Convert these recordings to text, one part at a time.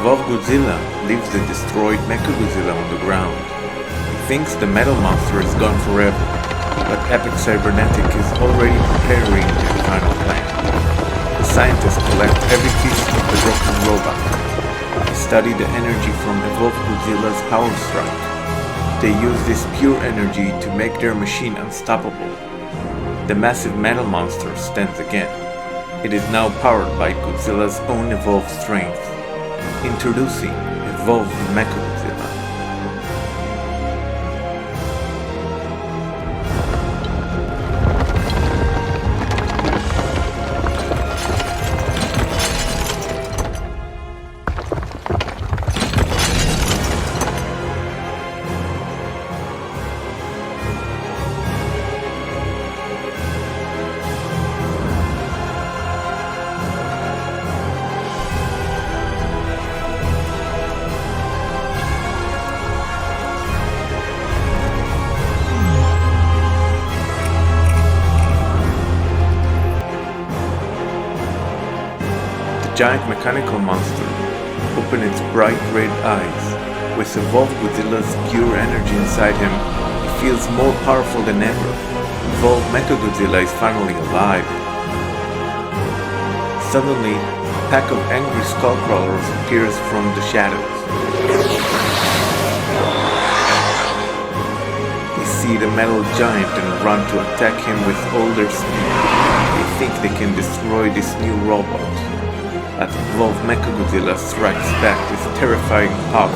Evolved Godzilla leaves the destroyed MechaGodzilla on the ground. He thinks the metal monster is gone forever, but Epic Cybernetic is already preparing his final plan. The scientists collect every piece of the broken robot. They study the energy from Evolved Godzilla's power strike. They use this pure energy to make their machine unstoppable. The massive metal monster stands again. It is now powered by Godzilla's own evolved strength. Introducing Evolved MechaGodzilla. Giant mechanical monster opened its bright red eyes. With Evolved Godzilla's pure energy inside him, he feels more powerful than ever. Evolved MechaGodzilla is finally alive. Suddenly, a pack of angry Skullcrawlers appears from the shadows. They see the metal giant and run to attack him with all their speed. They think they can destroy this new robot. But Evolved MechaGodzilla strikes back with terrifying power.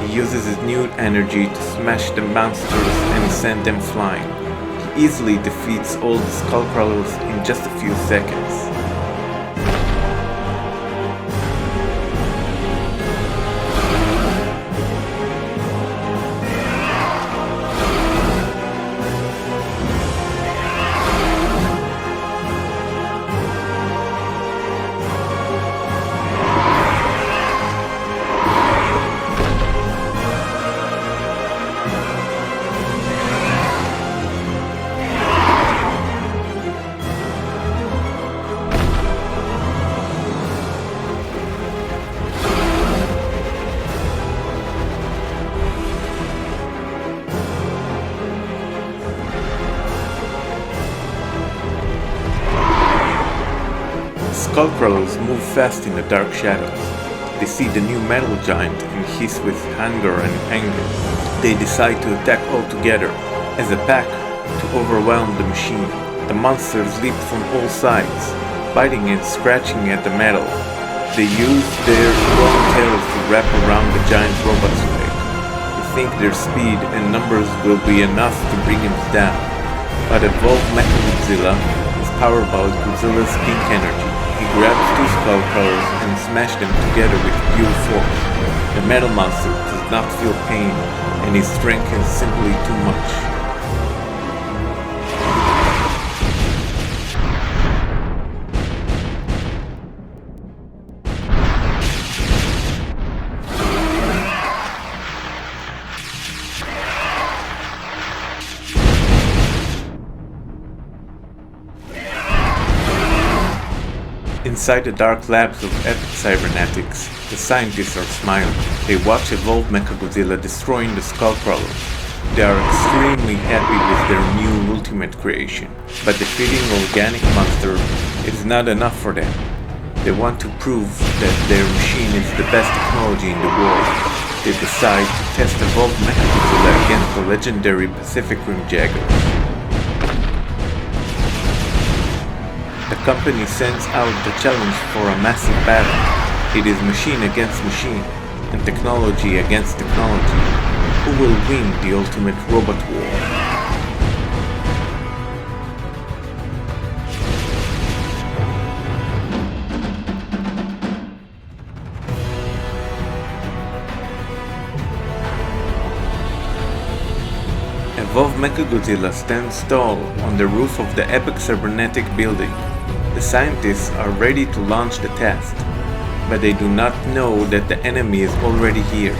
He uses his new energy to smash the monsters and send them flying. He easily defeats all the Skullcrawlers in just a few seconds. Skullcrawlers move fast in the dark shadows. They see the new metal giant and hiss with anger and anger. They decide to attack all together, as a pack, to overwhelm the machine. The monsters leap from all sides, biting and scratching at the metal. They use their long tails to wrap around the giant robot's leg. They think their speed and numbers will be enough to bring him down. But Evolved MechaGodzilla is powered by Godzilla's pink energy. He grabs two Skullcrawlers and smashes them together with pure force. The metal monster does not feel pain, and his strength is simply too much. Inside the dark labs of Epic Cybernetics, the scientists are smiling. They watch Evolved MechaGodzilla destroying the Skullcrawlers. They are extremely happy with their new ultimate creation, but defeating organic monster is not enough for them. They want to prove that their machine is the best technology in the world. They decide to test Evolved MechaGodzilla against the legendary Pacific Rim Jaegers. The company sends out the challenge for a massive battle. It is machine against machine, and technology against technology. Who will win the ultimate robot war? Evolved MechaGodzilla stands tall on the roof of the Epic Cybernetic building. The scientists are ready to launch the test, but they do not know that the enemy is already here.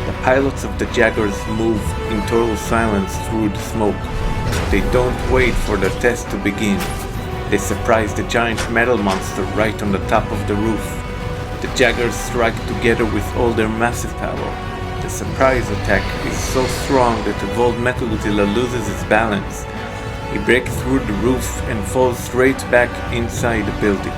The pilots of the Jaegers move in total silence through the smoke. They don't wait for the test to begin. They surprise the giant metal monster right on the top of the roof. The Jaegers strike together with all their massive power. The surprise attack is so strong that evolved MechaGodzilla loses its balance. He breaks through the roof and falls straight back inside the building.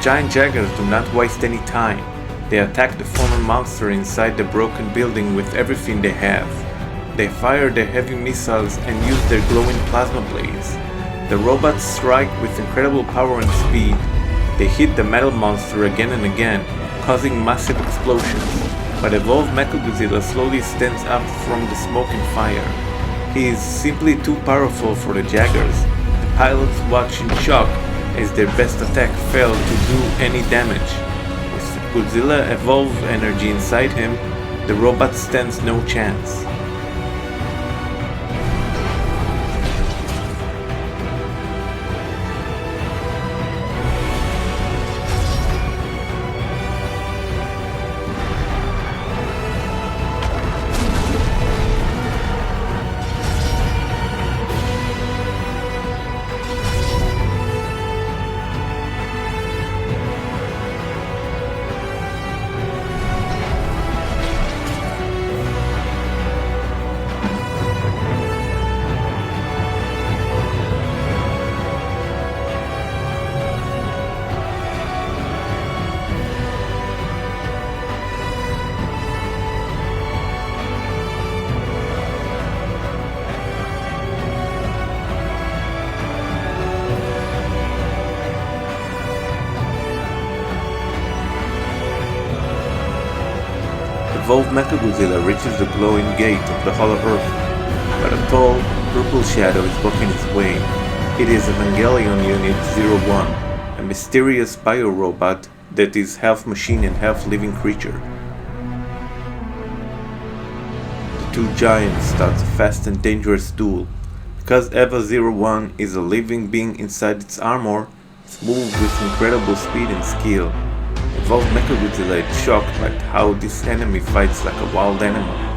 Giant Jaegers do not waste any time. They attack the fallen monster inside the broken building with everything they have. They fire their heavy missiles and use their glowing plasma blades. The robots strike with incredible power and speed. They hit the metal monster again and again, causing massive explosions. But evolved MechaGodzilla slowly stands up from the smoke and fire. He is simply too powerful for the Jaegers. The pilots watch in shock as their best attack failed to do any damage. With Godzilla evolved energy inside him, the robot stands no chance. Evolved MechaGodzilla reaches the glowing gate of the Hollow Earth, but a tall, purple shadow is blocking his way. It is Evangelion Unit-01, a mysterious biorobot that is half machine and half living creature. The two giants start a fast and dangerous duel. Because Eva-01 is a living being inside its armor, it moves with incredible speed and skill. Evolved MechaGodzilla is shocked at how this enemy fights like a wild animal.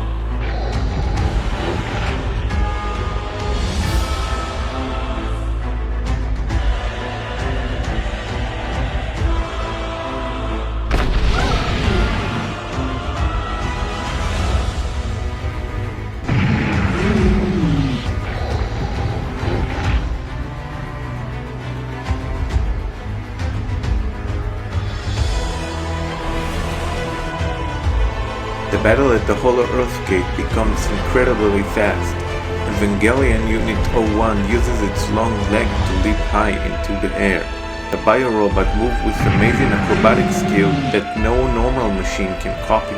The battle at the Hollow Earth Gate becomes incredibly fast. Evangelion Unit-01 uses its long leg to leap high into the air. The biorobot moves with amazing acrobatic skill that no normal machine can copy.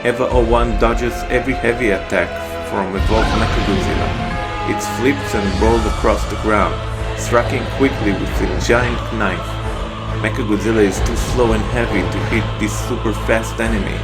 Eva-01 dodges every heavy attack from evolved MechaGodzilla. It flips and rolls across the ground, striking quickly with a giant knife. MechaGodzilla is too slow and heavy to hit this super fast enemy.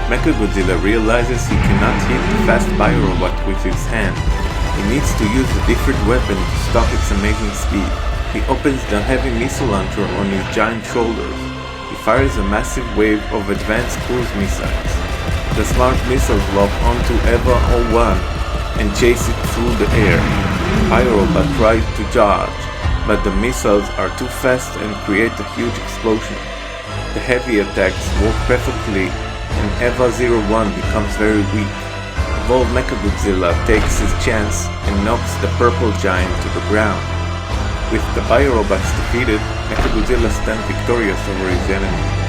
MechaGodzilla realizes he cannot hit the fast biorobot with his hand. He needs to use a different weapon to stop its amazing speed. He opens the heavy missile launcher on his giant shoulders. He fires a massive wave of advanced cruise missiles. The smart missiles lock onto EVA 01 and chase it through the air. Biorobot tries to dodge, but the missiles are too fast and create a huge explosion. The heavy attacks work perfectly and EVA 01 becomes very weak. Evolved MechaGodzilla takes his chance and knocks the purple giant to the ground. With the biorobots defeated, MechaGodzilla stands victorious over his enemy.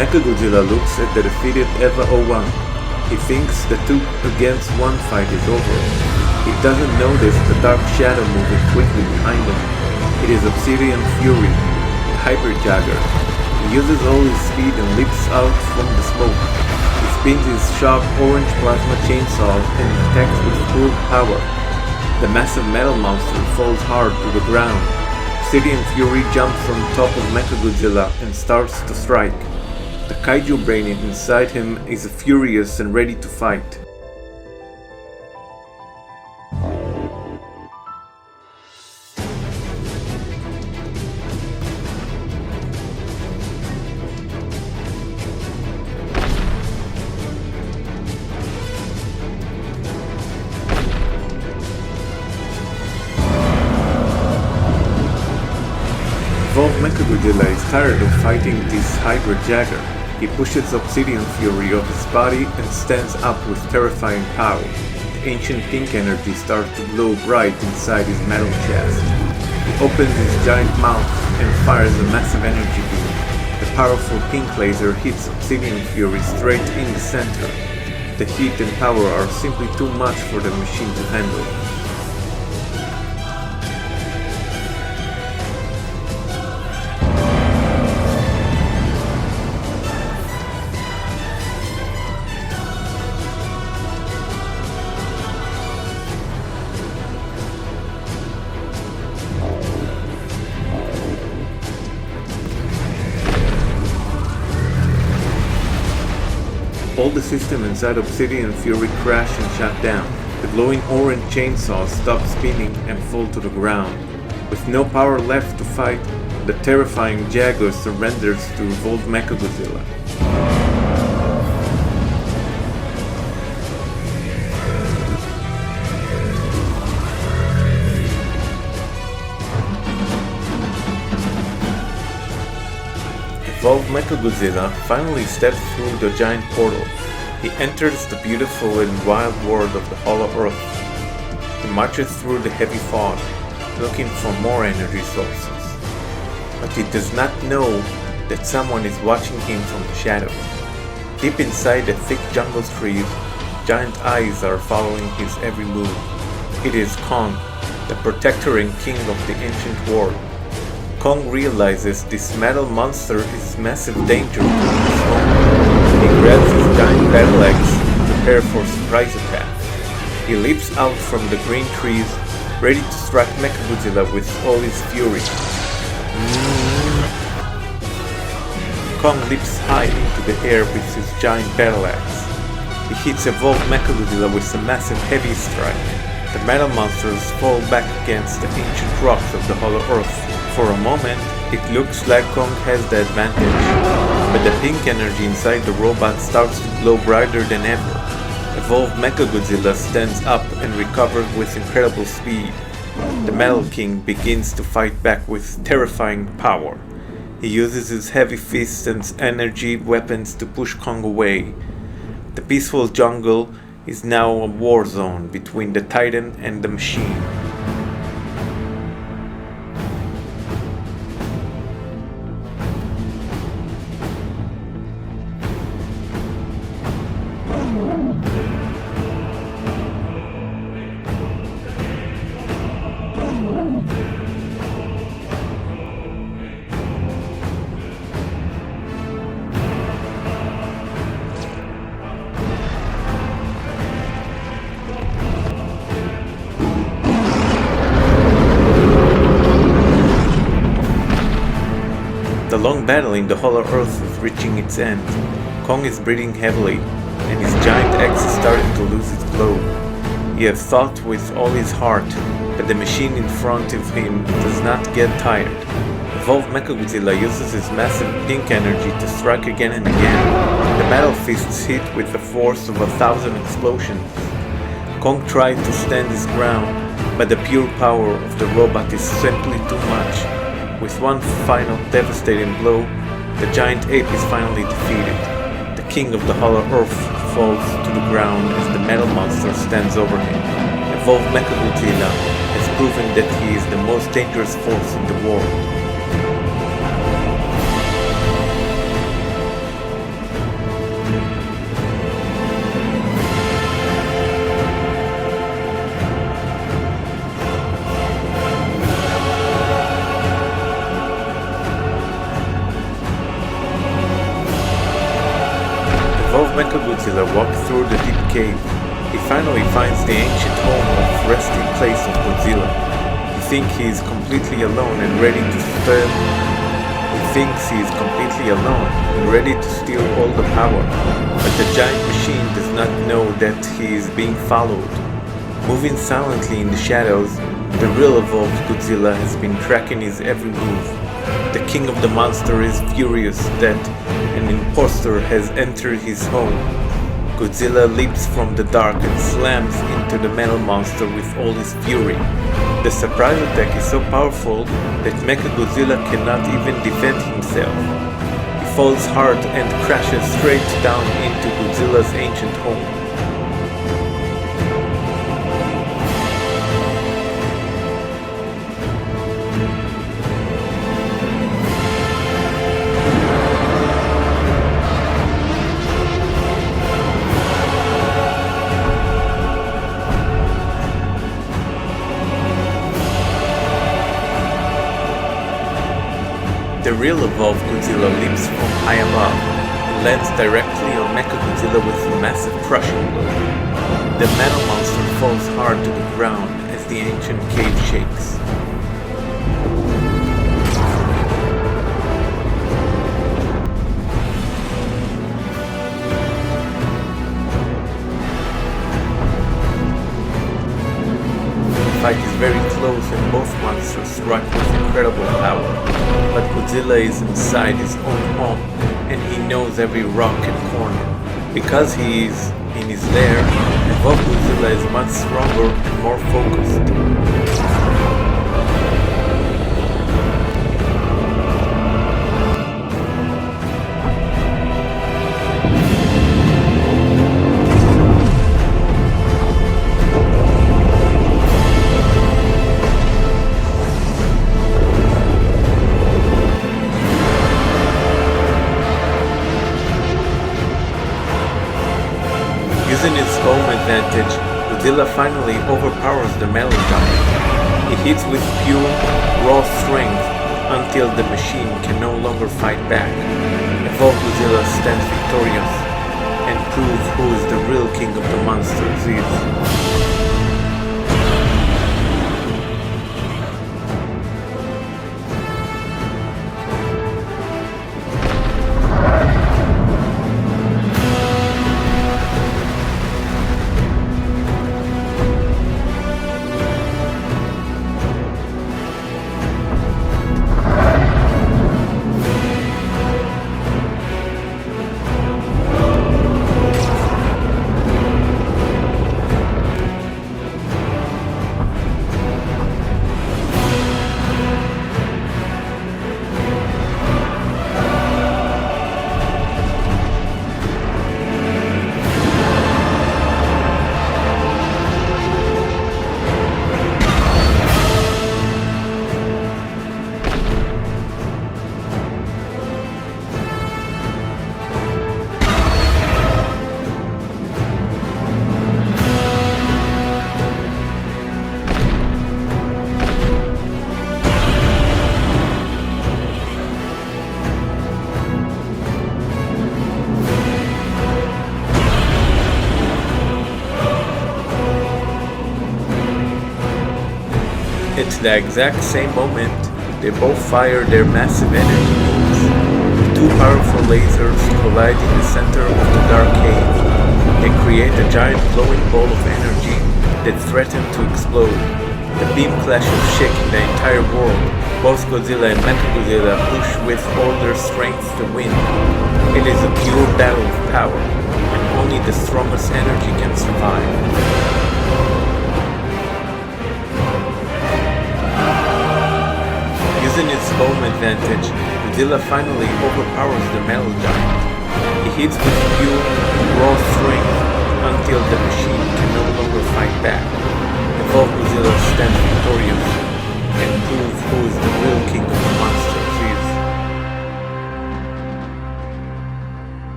MechaGodzilla looks at the defeated EVA 01. He thinks the 2 against 1 fight is over. He doesn't notice the dark shadow moving quickly behind him. It is Obsidian Fury, a hyper Jaeger. He uses all his speed and leaps out from the smoke. He spins his sharp orange plasma chainsaws and attacks with full power. The massive metal monster falls hard to the ground. Obsidian Fury jumps on top of MechaGodzilla and starts to strike. The Kaiju brain inside him is furious and ready to fight. Evolved MechaGodzilla is tired of fighting this hybrid Jaeger. He pushes Obsidian Fury off his body and stands up with terrifying power. The ancient pink energy starts to glow bright inside his metal chest. He opens his giant mouth and fires a massive energy beam. The powerful pink laser hits Obsidian Fury straight in the center. The heat and power are simply too much for the machine to handle. All the systems inside Obsidian Fury crash and shut down. The glowing orange chainsaws stop spinning and fall to the ground. With no power left to fight, the terrifying Jaegers surrenders to Evolved MechaGodzilla. Evolved MechaGodzilla finally steps through the giant portal. He enters the beautiful and wild world of the Hollow Earth. He marches through the heavy fog, looking for more energy sources. But he does not know that someone is watching him from the shadows. Deep inside the thick jungle trees, giant eyes are following his every move. It is Kong, the protector and king of the ancient world. Kong realizes this metal monster is massive danger to his home. He grabs his giant battle axe to prepare for surprise attack. He leaps out from the green trees, ready to strike MechaGodzilla with all his fury. Kong leaps high into the air with his giant battle axe. He hits Evolved MechaGodzilla with a massive heavy strike. The metal monsters fall back against the ancient rocks of the Hollow Earth. For a moment, it looks like Kong has the advantage, but the pink energy inside the robot starts to glow brighter than ever. Evolved MechaGodzilla stands up and recovers with incredible speed. The Metal King begins to fight back with terrifying power. He uses his heavy fists and energy weapons to push Kong away. The peaceful jungle is now a war zone between the Titan and the machine. The long battle in the Hollow Earth is reaching its end. Kong is breathing heavily, and his giant axe is starting to lose its glow. He has fought with all his heart, but the machine in front of him does not get tired. Evolved MechaGodzilla uses his massive pink energy to strike again and again. The metal fists hit with the force of 1,000 explosions. Kong tried to stand his ground, but the pure power of the robot is simply too much. With one final devastating blow, the giant ape is finally defeated. The king of the Hollow Earth falls to the ground as the metal monster stands over him. Evolved MechaGodzilla has proven that he is the most dangerous force in the world. Evolved MechaGodzilla walks through the deep cave. He finally finds the ancient home of resting place of Godzilla. He thinks he is completely alone and ready to steal all the power, but the giant machine does not know that he is being followed. Moving silently in the shadows, the real evolved Godzilla has been tracking his every move. The king of the monster is furious that an imposter has entered his home. Godzilla leaps from the dark and slams into the metal monster with all his fury. The surprise attack is so powerful that MechaGodzilla cannot even defend himself. He falls hard and crashes straight down into Godzilla's ancient home. The real evolved Godzilla leaps from high above and lands directly on MechaGodzilla with a massive crushing blow. The metal monster falls hard to the ground as the ancient cave shakes. The fight is very close and both monsters strike with incredible power, but Godzilla is inside his own home and he knows every rock and corner. Because he is in his lair, evolved Godzilla is much stronger and more focused. Using his home advantage, Godzilla finally overpowers the metal giant. He hits with pure, raw strength until the machine can no longer fight back. Evolved Godzilla stands victorious and proves who is the real king of the monsters is. At the exact same moment, they both fire their massive energy beams. Two powerful lasers collide in the center of the dark cave. They create a giant glowing ball of energy that threatens to explode. The beam clashes shaking the entire world. Both Godzilla and MechaGodzilla push with all their strength to win. It is a pure battle of power, and only the strongest energy can survive. Using its home advantage, Godzilla finally overpowers the metal giant. He hits with pure, raw